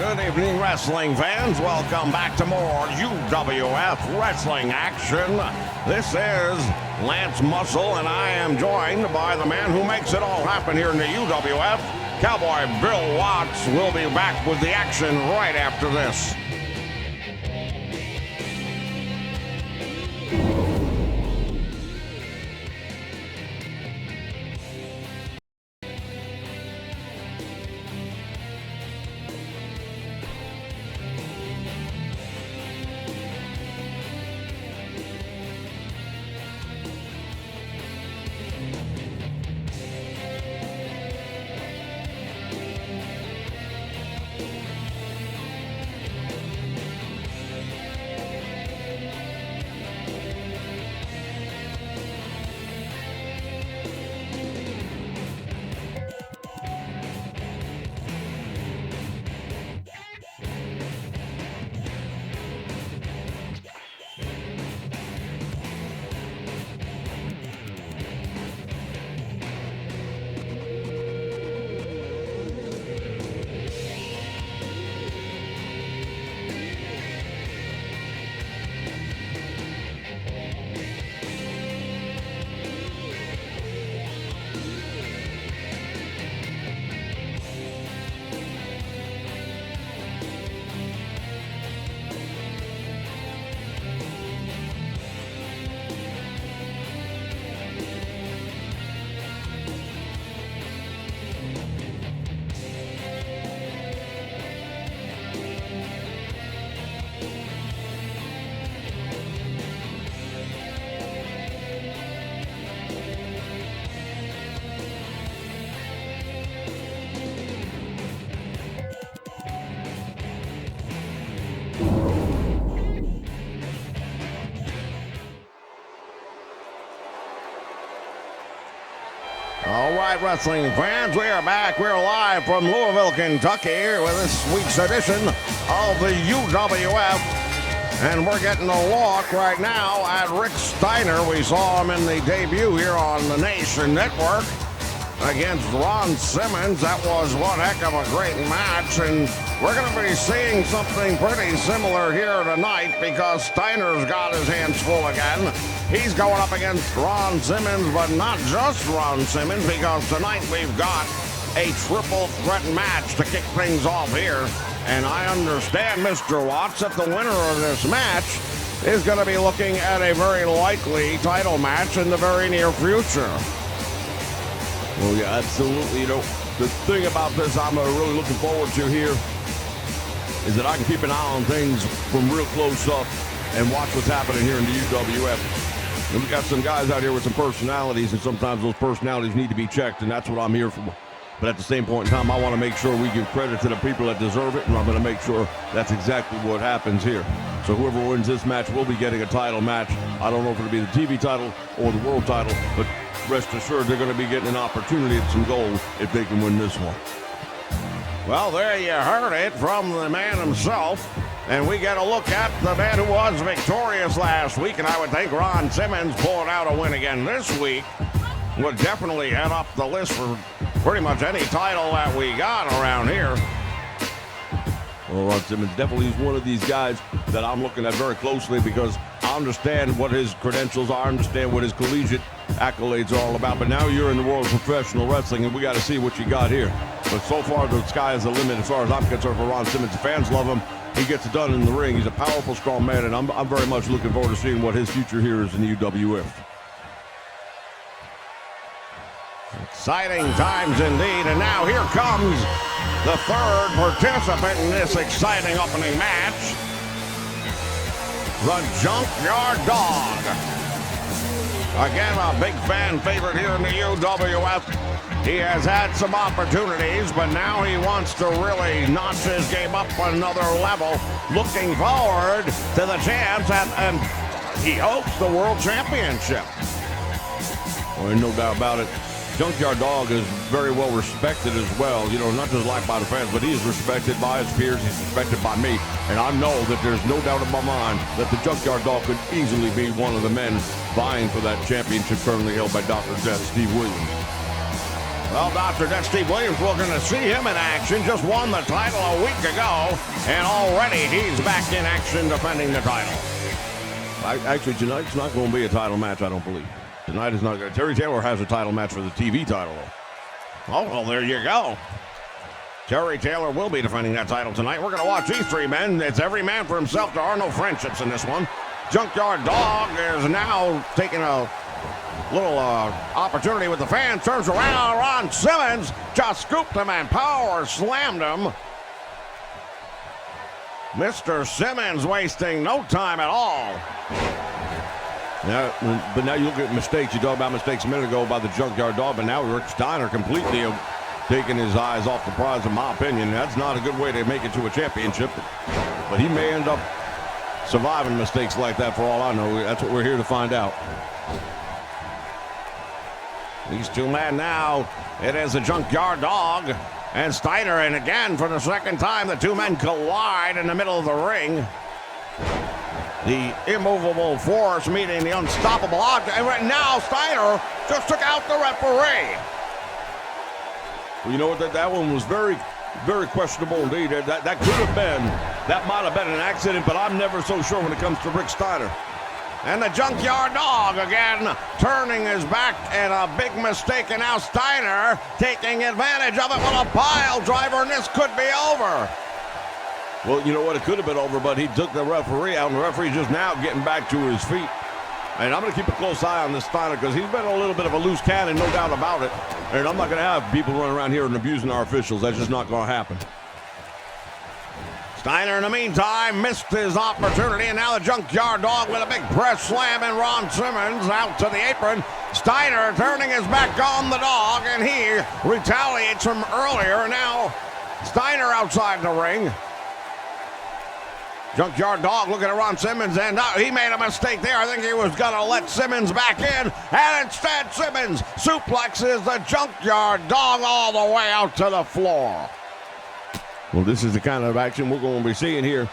Good evening, wrestling fans. Welcome back to more UWF wrestling action. This is Lance Muscle, and I am joined by the man who makes it all happen here in the UWF. Cowboy Bill Watts will be back with the action right after this. All right, wrestling fans, we are back. We're live from Louisville, Kentucky, here with this week's edition of the UWF. And we're getting a look right now at Rick Steiner. We saw him in the debut here on the Nation Network against Ron Simmons. That was one heck of a great match. And we're going to be seeing something pretty similar here tonight because Steiner's got his hands full again. He's going up against Ron Simmons, but not just Ron Simmons, because tonight we've got a triple threat match to kick things off here. And I understand, Mr. Watts, that the winner of this match is going to be looking at a very likely title match in the very near future. Well, yeah, absolutely. You know, the thing about this I'm really looking forward to here is that I can keep an eye on things from real close up and watch what's happening here in the UWF. And we got some guys out here with some personalities, and sometimes those personalities need to be checked, and that's what I'm here for. But at the same point in time, I want to make sure we give credit to the people that deserve it, and I'm going to make sure that's exactly what happens here. So whoever wins this match will be getting a title match. I don't know if it'll be the TV title or the world title, but rest assured they're going to be getting an opportunity at some gold if they can win this one. Well, there you heard it from the man himself. And we get a look at the man who was victorious last week, and I would think Ron Simmons pulling out a win again this week would definitely head up the list for pretty much any title that we got around here. Well, Ron Simmons definitely is one of these guys that I'm looking at very closely because I understand what his credentials are, I understand what his collegiate accolades are all about, but now you're in the world of professional wrestling, and we got to see what you got here. But so far, the sky is the limit as far as I'm concerned for Ron Simmons. The fans love him. He gets it done in the ring. He's a powerful, strong man, and I'm very much looking forward to seeing what his future here is in the UWF. Exciting times indeed, and now here comes the third participant in this exciting opening match, the Junkyard Dog. Again, a big fan favorite here in the UWF. He has had some opportunities, but now he wants to really notch his game up another level. Looking forward to the chance at, and he hopes, the World Championship. Well, no doubt about it. Junkyard Dog is very well respected as well. You know, not just liked by the fans, but he is respected by his peers. He's respected by me. And I know that there's no doubt in my mind that the Junkyard Dog could easily be one of the men vying for that championship currently held by Dr. Death, Steve Williams. Well, Dr. Death Steve Williams, we're going to see him in action. Just won the title a week ago, and already he's back in action defending the title. Actually, tonight's not going to be a title match, I don't believe. Tonight is not good. Terry Taylor has a title match for the TV title, though. Oh, well, there you go. Terry Taylor will be defending that title tonight. We're going to watch these three men. It's every man for himself. There are no friendships in this one. Junkyard Dog is now taking a little opportunity with the fans. Turns around. Ron Simmons just scooped him and power slammed him. Mr. Simmons wasting no time at all. Yeah, but now you look at mistakes. You talked about mistakes a minute ago by the Junkyard Dog, but now Rick Steiner completely taking his eyes off the prize, in my opinion. That's not a good way to make it to a championship. But he may end up surviving mistakes like that for all I know. That's what we're here to find out. These two men now, it is the Junkyard Dog and Steiner, and again for the second time the two men collide in the middle of the ring. The immovable force meeting the unstoppable object, and right now Steiner just took out the referee. Well, you know what, that one was very, very questionable indeed. That could have been, that might have been an accident, but I'm never so sure when it comes to Rick Steiner. And the Junkyard Dog again turning his back, and a big mistake, and now Steiner taking advantage of it with a pile driver, and this could be over. Well, you know what, it could have been over, but he took the referee out, and the referee's just now getting back to his feet. And I'm going to keep a close eye on this Steiner because he's been a little bit of a loose cannon, no doubt about it. And I'm not going to have people running around here and abusing our officials. That's just not going to happen. Steiner, in the meantime, missed his opportunity, and now the Junkyard Dog with a big press slam, and Ron Simmons out to the apron. Steiner turning his back on the Dog, and he retaliates from earlier. And now Steiner outside the ring. Junkyard Dog looking at Ron Simmons, and he made a mistake there. I think he was going to let Simmons back in, and instead Simmons suplexes the Junkyard Dog all the way out to the floor. Well, this is the kind of action we're going to be seeing here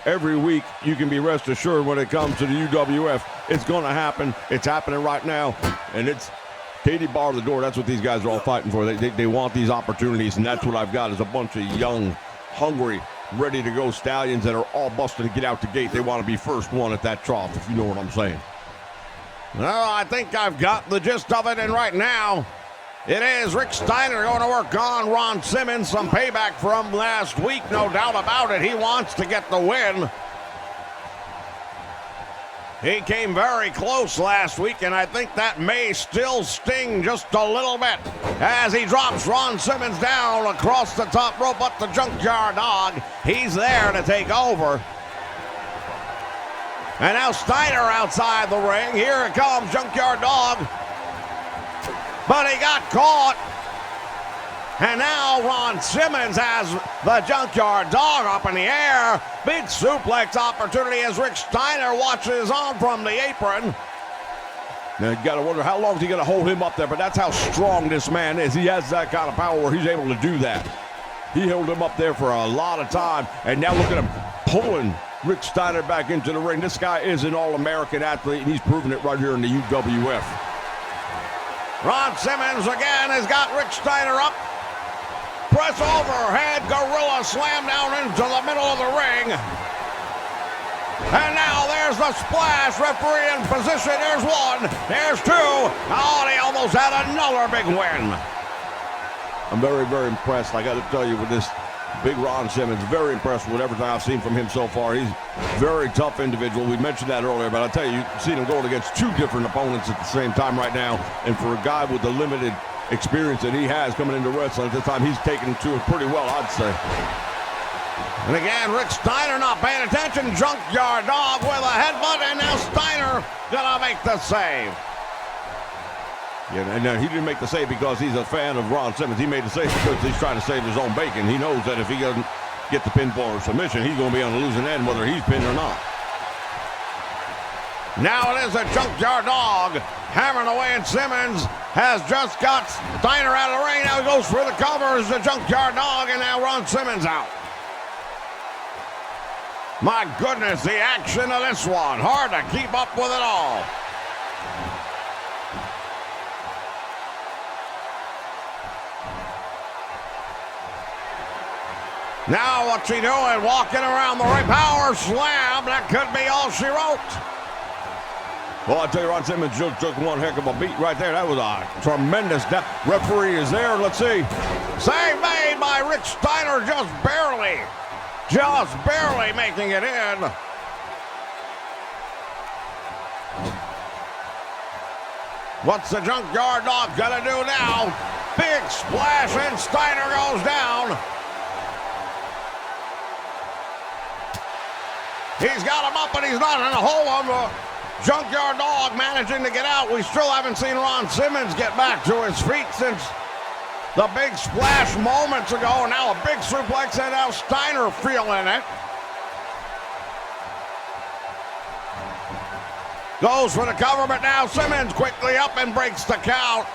every week. You can be rest assured when it comes to the UWF, it's going to happen. It's happening right now, and it's Katie bar the door. That's what these guys are all fighting for. They want these opportunities, and that's what I've got is a bunch of young, hungry, ready to go stallions that are all busting to get out the gate. They want to be first one at that trough, if you know what I'm saying. Well, I think I've got the gist of it, and right now it is Rick Steiner going to work on Ron Simmons. Some payback from last week, no doubt about it. He wants to get the win. He came very close last week, and I think that may still sting just a little bit as he drops Ron Simmons down across the top rope. But the Junkyard Dog, he's there to take over. And now Steiner outside the ring. Here it comes, Junkyard Dog. But he got caught. And now Ron Simmons has the Junkyard Dog up in the air. Big suplex opportunity as Rick Steiner watches on from the apron. Now, you got to wonder how long is he going to hold him up there, but that's how strong this man is. He has that kind of power where he's able to do that. He held him up there for a lot of time, and now look at him pulling Rick Steiner back into the ring. This guy is an all-American athlete, and he's proven it right here in the UWF. Ron Simmons again has got Rick Steiner up. Press overhead, gorilla slam down into the middle of the ring. And now there's the splash. Referee in position. There's one. There's two. Oh, he almost had another big win. I'm very, very impressed. I got to tell you, with this big Ron Simmons, very impressed with everything I've seen from him so far. He's a very tough individual. We mentioned that earlier, but I'll tell you, you've seen him going against two different opponents at the same time right now. And for a guy with the limited experience that he has coming into wrestling at this time, he's taken to it pretty well, I'd say. And again, Rick Steiner not paying attention. Junkyard Dog with a headbutt, and now Steiner gonna make the save. Yeah, and he didn't make the save because he's a fan of Ron Simmons. He made the save because he's trying to save his own bacon. He knows that if he doesn't get the pinfall or submission, he's going to be on the losing end whether he's pinned or not. Now it is a Junkyard Dog hammering away, and Simmons has just got Steiner out of the ring. Now he goes for the covers, the Junkyard Dog, and now Ron Simmons out. My goodness, the action of this one. Hard to keep up with it all. Now what's he doing? Walking around the ring. Power slam. That could be all she wrote. Well, I tell you, Ron Simmons just took one heck of a beat right there. That was a tremendous referee is there. Let's see. Save made by Rick Steiner, just barely making it in. What's the Junkyard Dog gonna do now? Big splash and Steiner goes down. He's got him up, but he's not in a hold on the Junkyard Dog managing to get out. We still haven't seen Ron Simmons get back to his feet since the big splash moments ago. And now a big suplex, and now Steiner feeling it. Goes for the cover, but now Simmons quickly up and breaks the count.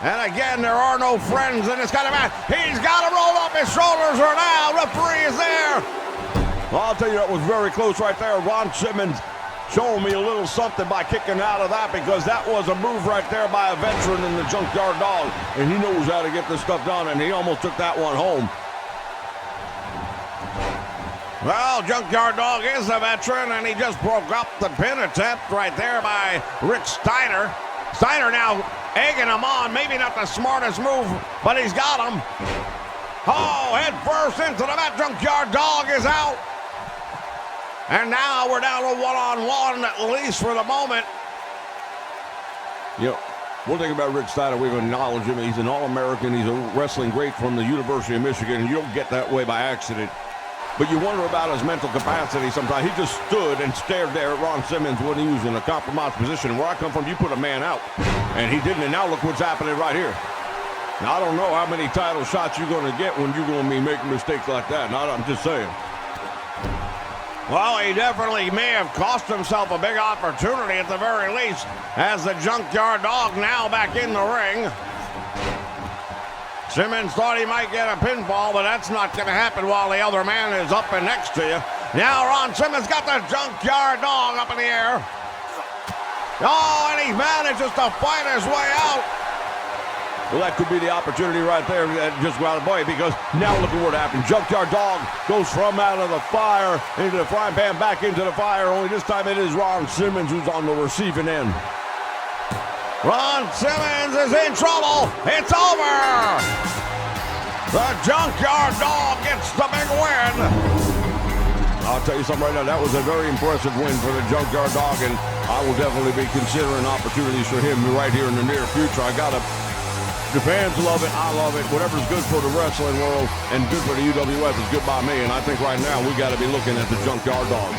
And again, there are no friends in this kind of match. He's got to roll up. His shoulders are down. Referee is there. Well, I'll tell you, that was very close right there. Ron Simmons showing me a little something by kicking out of that, because that was a move right there by a veteran in the Junkyard Dog. And he knows how to get this stuff done, and he almost took that one home. Well, Junkyard Dog is a veteran, and he just broke up the pin attempt right there by Rick Steiner. Steiner now egging him on. Maybe not the smartest move, but he's got him. Oh, head first into the mat. Junkyard Dog is out. And now we're down to one-on-one, at least for the moment. You know, one thing about Rick Steiner, we've acknowledged him. He's an All-American. He's a wrestling great from the University of Michigan, and you don't get that way by accident. But you wonder about his mental capacity sometimes. He just stood and stared there at Ron Simmons when he was in a compromised position. And where I come from, you put a man out. And he didn't, and now look what's happening right here. Now, I don't know how many title shots you're going to get when you're going to be making mistakes like that. Now, I'm just saying. Well, he definitely may have cost himself a big opportunity at the very least, as the Junkyard Dog now back in the ring. Simmons thought he might get a pinfall, but that's not going to happen while the other man is up and next to you. Now Ron Simmons got the Junkyard Dog up in the air. Oh, and he manages to fight his way out. Well, that could be the opportunity right there that just got away, because now look at what happened. Junkyard Dog goes from out of the fire into the frying pan, back into the fire, only this time it is Ron Simmons who's on the receiving end. Ron Simmons is in trouble. It's over. The Junkyard Dog gets the big win. I'll tell you something right now, that was a very impressive win for the Junkyard Dog, and I will definitely be considering opportunities for him right here in the near future. The fans love it, I love it. Whatever's good for the wrestling world and good for the UWF is good by me, and I think right now we got to be looking at the Junkyard Dog.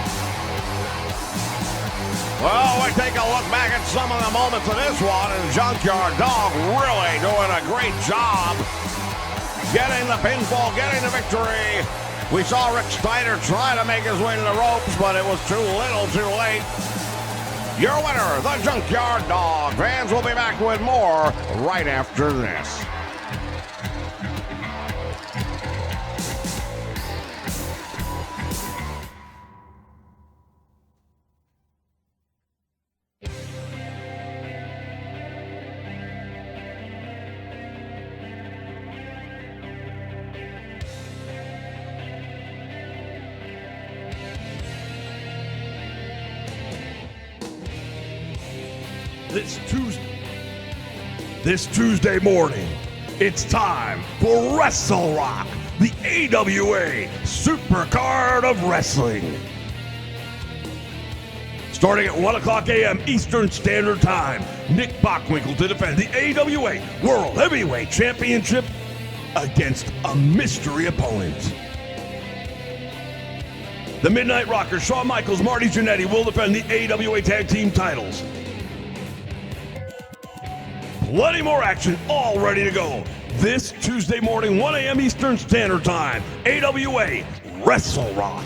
Well, we take a look back at some of the moments of this one, and Junkyard Dog really doing a great job getting the pinfall, getting the victory. We saw Rick Steiner try to make his way to the ropes, but it was too little, too late. Your winner, the Junkyard Dog. Fans will be back with more right after this. This Tuesday morning, it's time for Wrestle Rock, the AWA Supercard of Wrestling. Starting at 1 o'clock a.m. Eastern Standard Time, Nick Bockwinkel to defend the AWA World Heavyweight Championship against a mystery opponent. The Midnight Rockers, Shawn Michaels, Marty Jannetty will defend the AWA Tag Team titles. Plenty more action, all ready to go. This Tuesday morning, 1 a.m. Eastern Standard Time, AWA Wrestle Rock.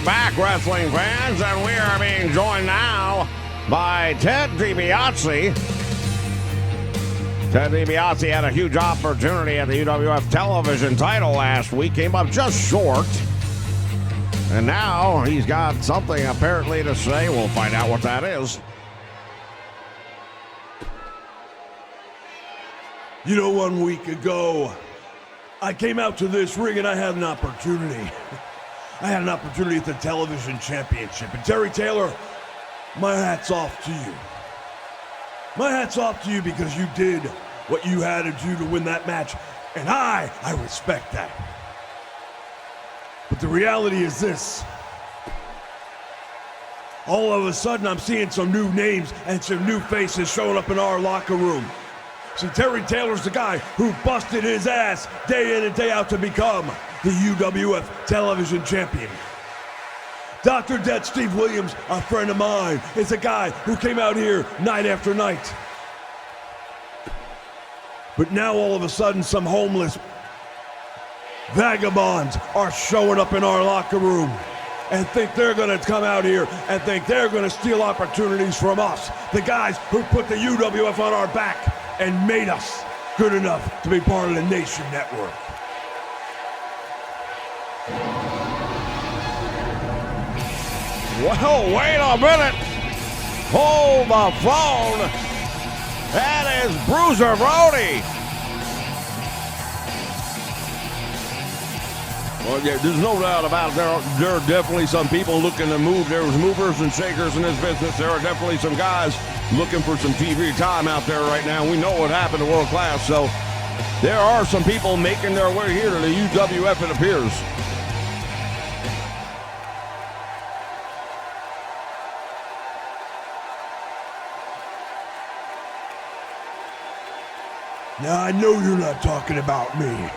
are back, wrestling fans, and we are being joined now by Ted DiBiase. Ted DiBiase had a huge opportunity at the UWF television title last week, came up just short. And now he's got something apparently to say. We'll find out what that is. You know, 1 week ago, I came out to this ring and I had an opportunity. I had an opportunity at the television championship. And Terry Taylor, my hat's off to you. My hat's off to you because you did what you had to do to win that match. And I respect that. But the reality is this. All of a sudden, I'm seeing some new names and some new faces showing up in our locker room. See, Terry Taylor's the guy who busted his ass day in and day out to become the UWF television champion. Dr. Dead Steve Williams, a friend of mine, is a guy who came out here night after night. But now all of a sudden, some homeless vagabonds are showing up in our locker room and think they're gonna come out here and think they're gonna steal opportunities from us. The guys who put the UWF on our back and made us good enough to be part of the Nation Network. Well, wait a minute. Hold the phone. That is Bruiser Brody. Well, yeah, there's no doubt about it. There are definitely some people looking to move. There's movers and shakers in this business. There are definitely some guys looking for some TV time out there right now. We know what happened to World Class, so there are some people making their way here to the UWF, it appears. Now, I know you're not talking about me.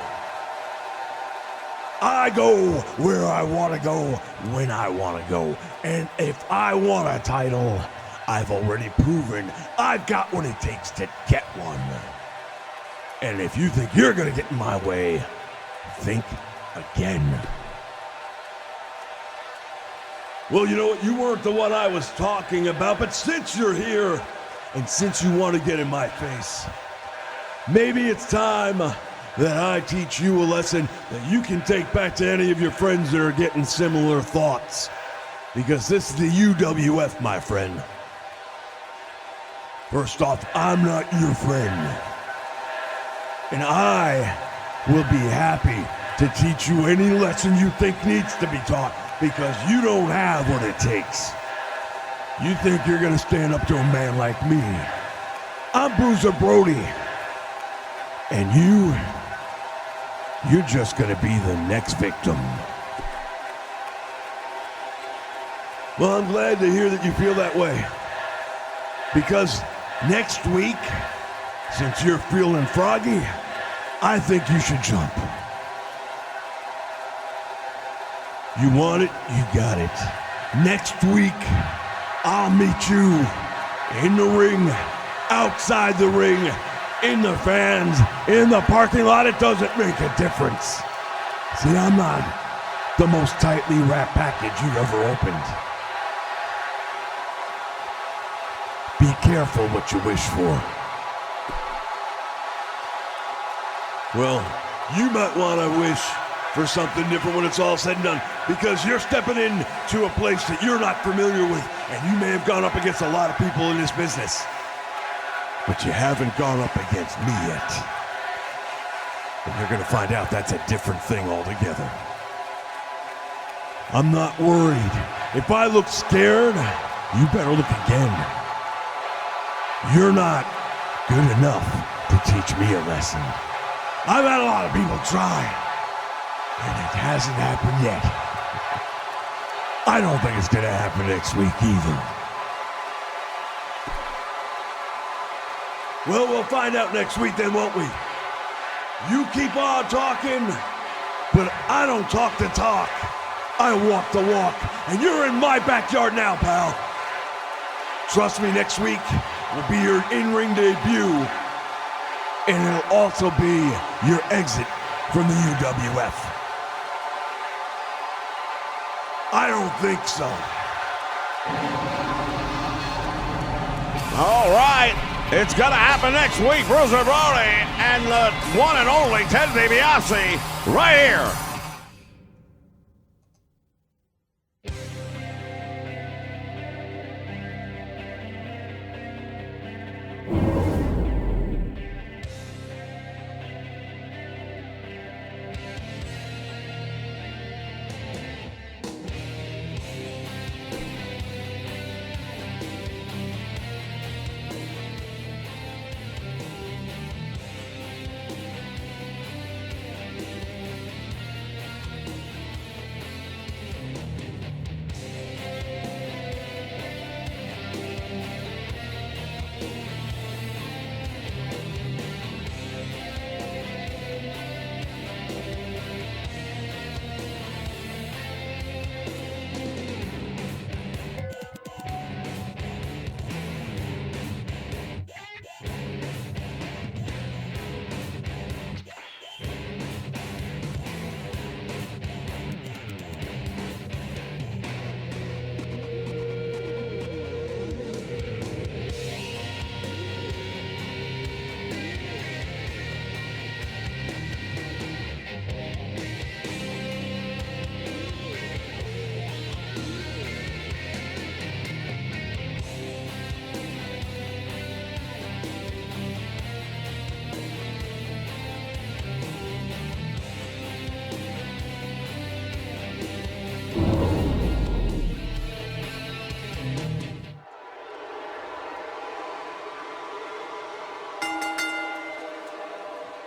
I go where I want to go, when I want to go. And if I want a title, I've already proven I've got what it takes to get one. And if you think you're going to get in my way, think again. Well, you know what? You weren't the one I was talking about, but since you're here, and since you want to get in my face, maybe it's time that I teach you a lesson that you can take back to any of your friends that are getting similar thoughts. Because this is the UWF, my friend. First off, I'm not your friend. And I will be happy to teach you any lesson you think needs to be taught, because you don't have what it takes. You think you're gonna stand up to a man like me. I'm Bruiser Brody. And you're just gonna be the next victim. Well, I'm glad to hear that you feel that way. Because next week, since you're feeling froggy, I think you should jump. You want it, you got it. Next week, I'll meet you in the ring, outside the ring, in the fans, in the parking lot. It doesn't make a difference. See, I'm not the most tightly wrapped package you've ever opened. Be careful what you wish for. Well, you might want to wish for something different when it's all said and done, because you're stepping into a place that you're not familiar with, and you may have gone up against a lot of people in this business. But you haven't gone up against me yet. And you're gonna find out that's a different thing altogether. I'm not worried. If I look scared, you better look again. You're not good enough to teach me a lesson. I've had a lot of people try, and it hasn't happened yet. I don't think it's gonna happen next week either. Well, we'll find out next week then, won't we? You keep on talking, but I don't talk the talk. I walk the walk, and you're in my backyard now, pal. Trust me, next week will be your in-ring debut, and it'll also be your exit from the UWF. I don't think so. All right. It's going to happen next week. Bruiser Brody and the one and only Ted DiBiase right here.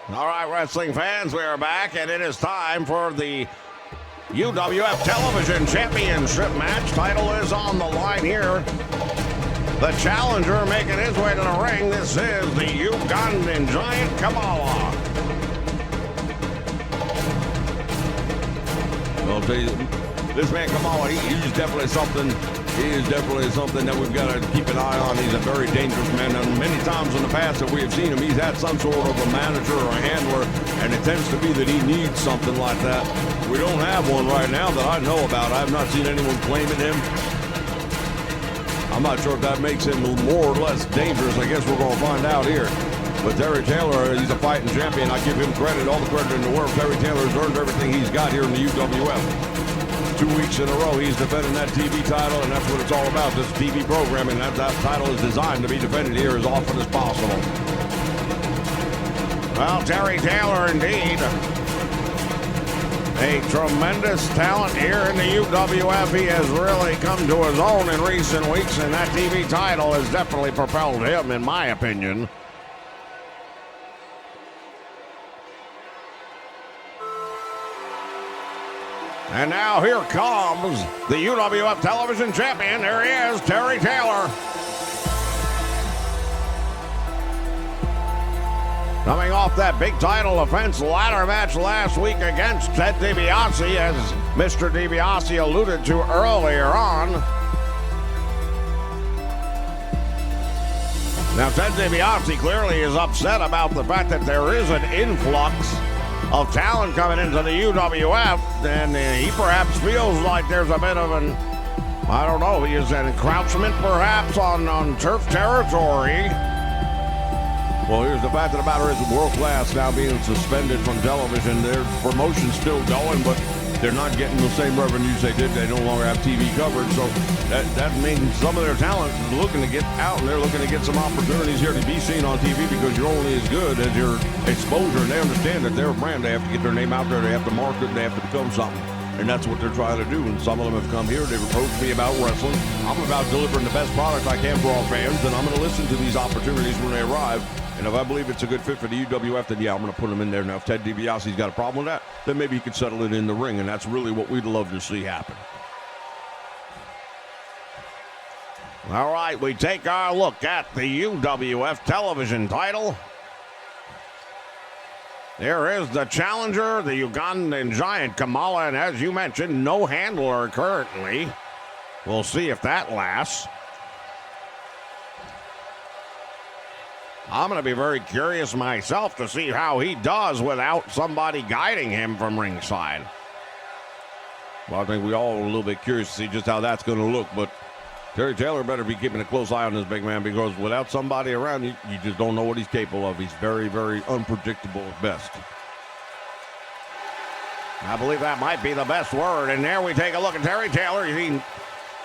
All right, wrestling fans, we are back, and it is time for the UWF Television Championship match. Title is on the line here. The challenger making his way to the ring. This is the Ugandan Giant Kamala. I'll tell you, this man Kamala, he's definitely something. He is definitely something that we've got to keep an eye on. He's a very dangerous man, and many times in the past that we have seen him, he's had some sort of a manager or a handler, and it tends to be that he needs something like that. We don't have one right now that I know about. I have not seen anyone claiming him. I'm not sure if that makes him more or less dangerous. I guess we're going to find out here. But Terry Taylor, he's a fighting champion. I give him credit, all the credit in the world. Terry Taylor has earned everything he's got here in the UWF. 2 weeks in a row, he's defending that TV title, and that's what it's all about, this TV programming. That title is designed to be defended here as often as possible. Well, Terry Taylor, indeed. A tremendous talent here in the UWF. He has really come to his own in recent weeks, and that TV title has definitely propelled him, in my opinion. And now here comes the UWF Television Champion. There he is, Terry Taylor. Coming off that big title defense ladder match last week against Ted DiBiase, as Mr. DiBiase alluded to earlier on. Now, Ted DiBiase clearly is upset about the fact that there is an influx of talent coming into the UWF, and he perhaps feels like there's a bit of an, I don't know, is an encroachment perhaps on turf territory. Well, here's the fact of the matter is world class now being suspended from television. Their promotion's still going, but they're not getting the same revenues they did. They no longer have TV coverage, so that means some of their talent is looking to get out, and they're looking to get some opportunities here to be seen on TV, because you're only as good as your exposure, and they understand that they're a brand. They have to get their name out there. They have to market, and they have to become something. And that's what they're trying to do. And some of them have come here. They've approached me about wrestling. I'm about delivering the best product I can for our fans, and I'm going to listen to these opportunities when they arrive. And if I believe it's a good fit for the UWF, then yeah, I'm going to put them in there. Now, if Ted DiBiase's got a problem with that, then maybe he could settle it in the ring, and that's really what we'd love to see happen. All right, we take our look at the UWF television title. There is the challenger, the Ugandan Giant Kamala, and as you mentioned, no handler currently. We'll see if that lasts. I'm going to be very curious myself to see how he does without somebody guiding him from ringside. Well, I think we all are a little bit curious to see just how that's going to look, but Terry Taylor better be keeping a close eye on this big man, because without somebody around, you just don't know what he's capable of. He's very, very unpredictable at best. I believe that might be the best word. And there we take a look at Terry Taylor. He's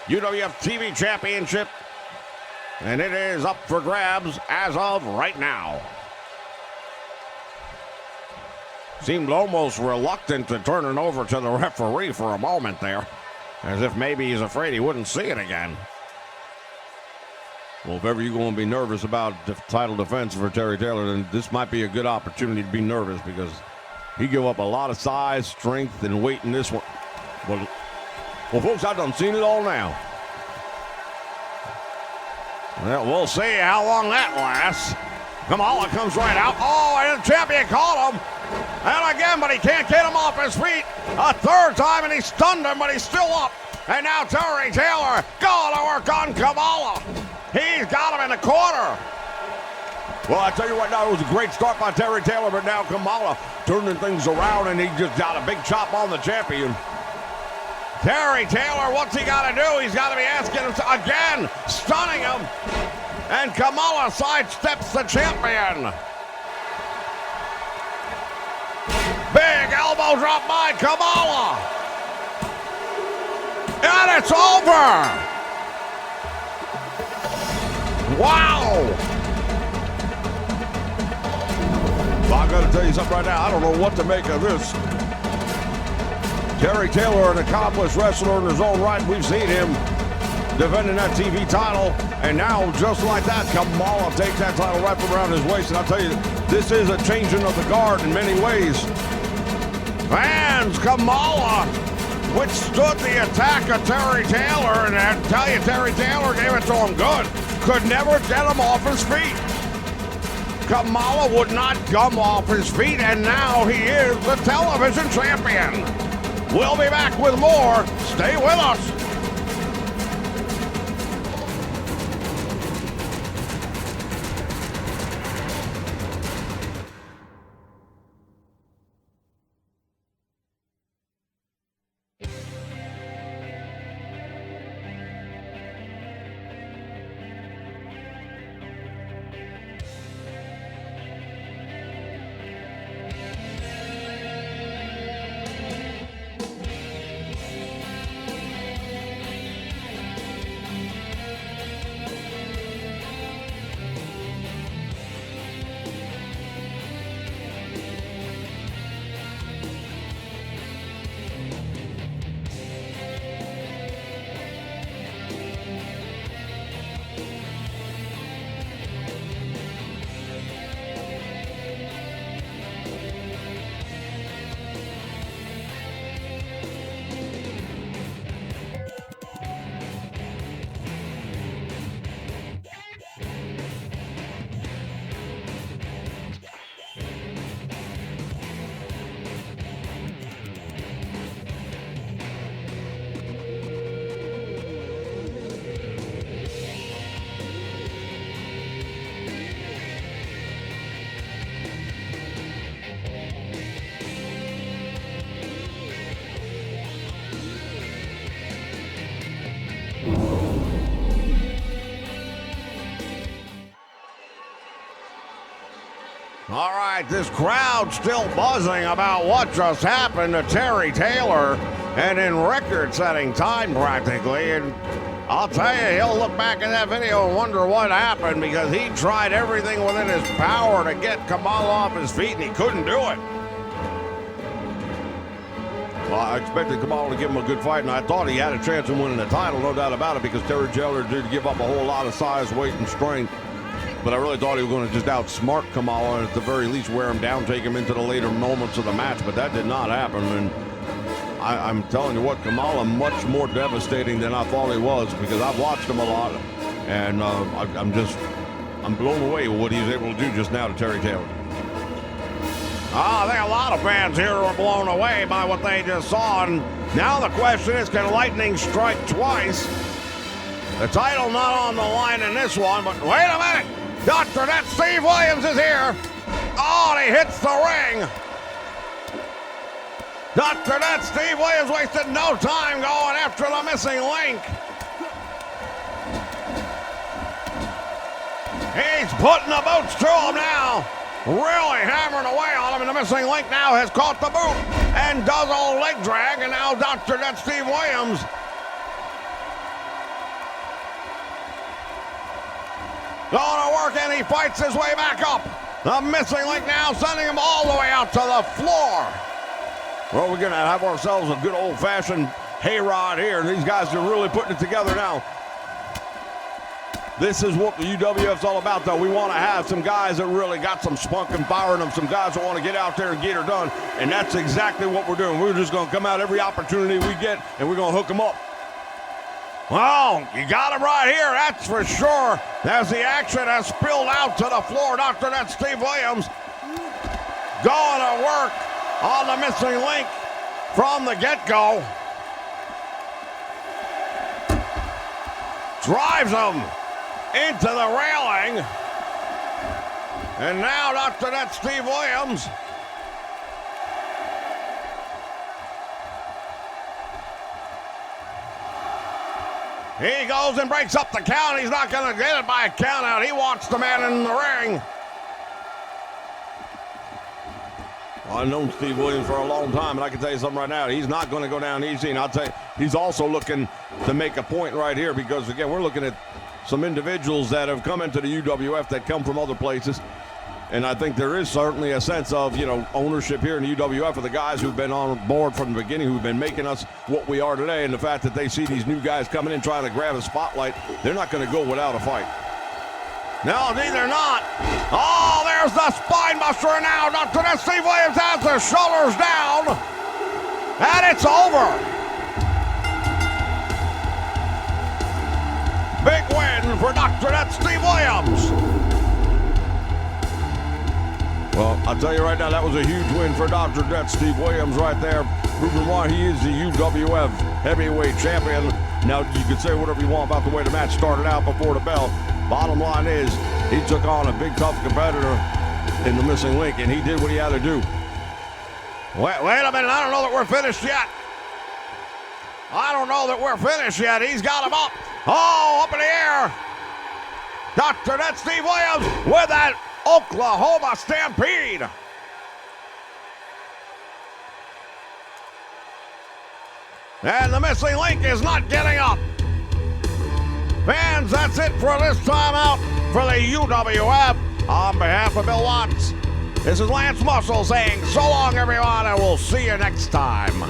UWF TV Championship, and it is up for grabs as of right now. Seemed almost reluctant to turn it over to the referee for a moment there, as if maybe he's afraid he wouldn't see it again. Well, if ever you're going to be nervous about the title defense for Terry Taylor, then this might be a good opportunity to be nervous, because he gave up a lot of size, strength, and weight in this one. Well, folks, I've done seen it all now. Well, we'll see how long that lasts. Kamala comes right out. Oh, and the champion caught him. And again, but he can't get him off his feet. A third time, and he stunned him, but he's still up. And now Terry Taylor going to work on Kamala. He's got him in the corner. Well, I tell you right now, it was a great start by Terry Taylor, but now Kamala turning things around, and he just got a big chop on the champion. Terry Taylor, what's he got to do? He's got to be asking him again, stunning him. And Kamala sidesteps the champion. Big elbow drop by Kamala. And it's over. Wow. Well, I got to tell you something right now. I don't know what to make of this. Terry Taylor, an accomplished wrestler in his own right. We've seen him defending that TV title, and now, just like that, Kamala takes that title right from around his waist. And I'll tell you, this is a changing of the guard in many ways. Fans, Kamala withstood the attack of Terry Taylor, and I tell you, Terry Taylor gave it to him good. Could never get him off his feet. Kamala would not come off his feet, and now he is the television champion. We'll be back with more. Stay with us. All right, this crowd still buzzing about what just happened to Terry Taylor, and in record-setting time practically. And I'll tell you, he'll look back at that video and wonder what happened, because he tried everything within his power to get Kamala off his feet, and he couldn't do it. Well, I expected Kamala to give him a good fight, and I thought he had a chance of winning the title, no doubt about it, because Terry Taylor did give up a whole lot of size, weight, and strength. But I really thought he was going to just outsmart Kamala and at the very least wear him down, take him into the later moments of the match. But that did not happen. And I'm telling you what, Kamala much more devastating than I thought he was, because I've watched him a lot. And I'm blown away with what he's able to do just now to Terry Taylor. I think a lot of fans here were blown away by what they just saw. And now the question is, can lightning strike twice? The title not on the line in this one, but wait a minute. Dr. That Steve Williams is here. Oh, and he hits the ring. Dr. That Steve Williams wasted no time going after the missing link. He's putting the boots to him now. Really hammering away on him, and the missing link now has caught the boot and does a leg drag, and now Dr. That Steve Williams going to work, and he fights his way back up. The missing link now sending him all the way out to the floor. Well, we're going to have ourselves a good old-fashioned hayride here. These guys are really putting it together now. This is what the UWF's all about, though. We want to have some guys that really got some spunk and fire in them, some guys that want to get out there and get her done, and that's exactly what we're doing. We're just going to come out every opportunity we get, and we're going to hook them up. Well, you got him right here, that's for sure. As the action has spilled out to the floor, Dr. That Steve Williams going to work on the missing link from the get-go. Drives him into the railing. And now Dr. That Steve Williams he goes and breaks up the count. He's not going to get it by a count out. He wants the man in the ring. Well, I've known Steve Williams for a long time, and I can tell you something right now. He's not going to go down easy, and I'll tell you, he's also looking to make a point right here because, again, we're looking at some individuals that have come into the UWF that come from other places. And I think there is certainly a sense of, ownership here in the UWF of the guys who've been on board from the beginning, who've been making us what we are today. And the fact that they see these new guys coming in trying to grab a spotlight, they're not going to go without a fight. No, neither not. Oh, there's the spine buster now. Dr. That Steve Williams has the shoulders down. And it's over. Big win for Dr. That Steve Williams. Well, I'll tell you right now, that was a huge win for Dr. That Steve Williams right there, proving why he is the UWF Heavyweight Champion. Now, you can say whatever you want about the way the match started out before the bell. Bottom line is, he took on a big, tough competitor in the missing link, and he did what he had to do. Wait a minute, I don't know that we're finished yet. He's got him up. Oh, up in the air. Dr. That Steve Williams with that Oklahoma Stampede. And the missing link is not getting up. Fans, that's it for this time out for the UWF. On behalf of Bill Watts, this is Lance Muscle saying so long, everyone, and we'll see you next time.